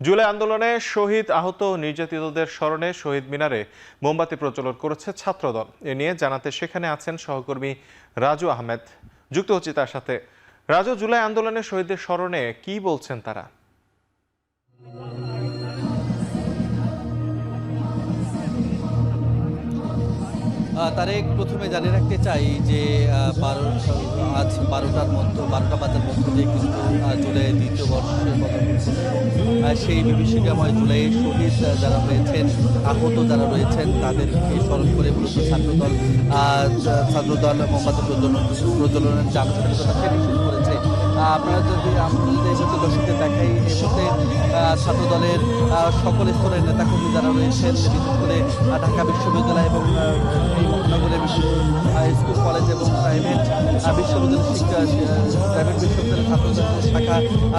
জুলাই আন্দোলনে শহীদ আহত নির্যাতিতদের স্মরণে শহীদ মিনারে মোমবাতি প্রজ্বলন করেছে ছাত্রদল। এ নিয়ে জানাতে সেখানে আছেন সহকর্মী রাজু আহমেদ। যুক্ত হচ্ছি তার সাথে। রাজু, জুলাই আন্দোলনে শহীদদের স্মরণে কি বলছেন তারা? তারেক, প্রথমে জানিয়ে রাখতে চাই যে আজ 12টা বাজার মধ্য দিয়ে কিন্তু জুলাই দ্বিতীয় বর্ষের সেই বিভীষিকাময় জুলাইয়ের শহীদ যারা রয়েছেন, আহত যারা রয়েছেন, তাদেরকে স্মরণ করে মূলত ছাত্রদল মোমবাতি প্রজ্বলনের যে আনুষ্ঠানিকতা সেটি শুরু করেছে। আপনারা যদি এই মুহূর্তে দর্শকদের দেখাই, এই মুহূর্তে ছাত্রদলের সকল স্তরের নেতাকর্মী যারা রয়েছেন, বিশেষ করে ঢাকা বিশ্ববিদ্যালয় এবং এই মহানগরের স্কুল কলেজ এবং প্রাইভেট বিশ্ববিদ্যালয়ের ছাত্রদের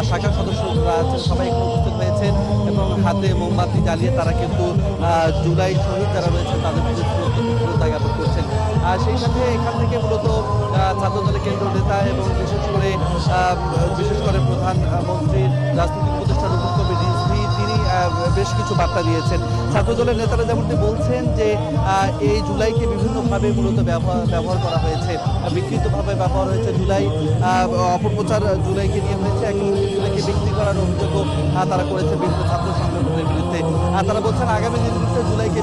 শাখা সদস্যরা আছেন, সবাই এখানে উপস্থিত হয়েছেন এবং হাতে মোমবাতি জ্বালিয়ে তারা কিন্তু জুলাই শহীদ যারা রয়েছেন তাদের প্রতি শ্রদ্ধা জ্ঞাপন করছেন। সেই সাথে এখান থেকে মূলত ছাত্রদলের কেন্দ্রীয় নেতা এবং বিশেষ করে প্রধানমন্ত্রীর রাজনৈতিক উপদেষ্টা রুহুল কবির রিজভী তিনি বেশ কিছু বার্তা দিয়েছেন। ছাত্রদলের নেতারা যেমনটি বলছেন যে এই জুলাইকে বিভিন্নভাবে মূলত ব্যবহার করা হয়েছে, বিকৃতভাবে ব্যবহার হয়েছে। জুলাই অপপ্রচার জুলাইকে নিয়ে হয়েছে, এখন জুলাইকে বিক্রি করার অভিযোগও তারা করেছে বিভিন্ন ছাত্র সংগঠনের বিরুদ্ধে। তারা বলছেন আগামী দিনগুলোতে জুলাইকে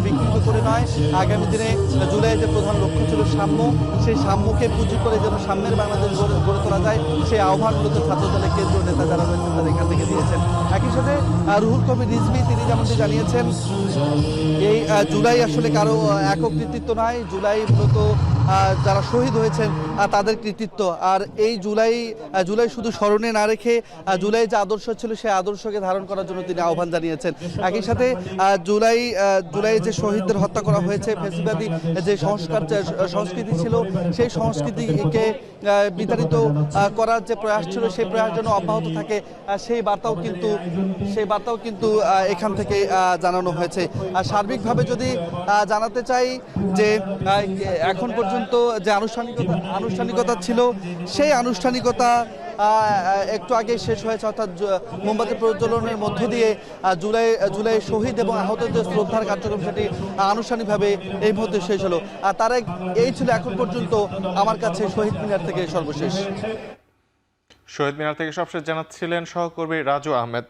বিকৃত করে নয়, আগামী দিনে জুলাইয়ের যে প্রধান লক্ষ্য ছিল সাম্য, সেই সাম্যকে পুঁজি করে যেন সাম্যের বাংলাদেশ গড়ে তোলা যায়, সেই আহ্বান মূলত ছাত্রদলের কেন্দ্রীয় নেতা যারা রয়েছেন তারা এখান থেকে দিয়েছেন। একই সাথে রুহুল কবির রিজভী তিনি যেমনটি জানিয়েছেন, এই জুলাই আসলে কারো একক কৃতিত্ব নয়, জুলাই মূলত যারা শহীদ হয়েছেন তাদের কৃতিত্ব। আর এই জুলাই শুধু স্মরণে না রেখে জুলাই যে আদর্শ ছিল সেই আদর্শকে ধারণ করার জন্য তিনি আহ্বান জানিয়েছেন। একই সাথে জুলাই যে শহীদদের হত্যা করা হয়েছে, ফ্যাসিবাদী যে সংস্কৃতি ছিল সেই সংস্কৃতিকে বিতাড়িত করার যে প্রয়াস ছিল সেই প্রয়াস যেন অব্যাহত থাকে, সেই বার্তাও কিন্তু এখান থেকে জানানো হয়েছে। আর সার্বিকভাবে যদি জানাতে চাই যে এখন পর্যন্ত যে আনুষ্ঠানিকতা ছিল সেই আনুষ্ঠানিকতা একটু আগে শেষ হয়েছে, অর্থাৎ মোমবাতি প্রজ্বলনের মধ্য দিয়ে জুলাই শহীদ এবং আহতদের শ্রদ্ধার কার্যক্রম সেটি আনুষ্ঠানিকভাবে এই মুহূর্তে শেষ হলো। আর তার এই ছিল এখন পর্যন্ত আমার কাছে শহীদ মিনার থেকে সর্বশেষ। শহীদ মিনার থেকে সবশেষ জানাচ্ছিলেন সহকর্মী রাজু আহমেদ।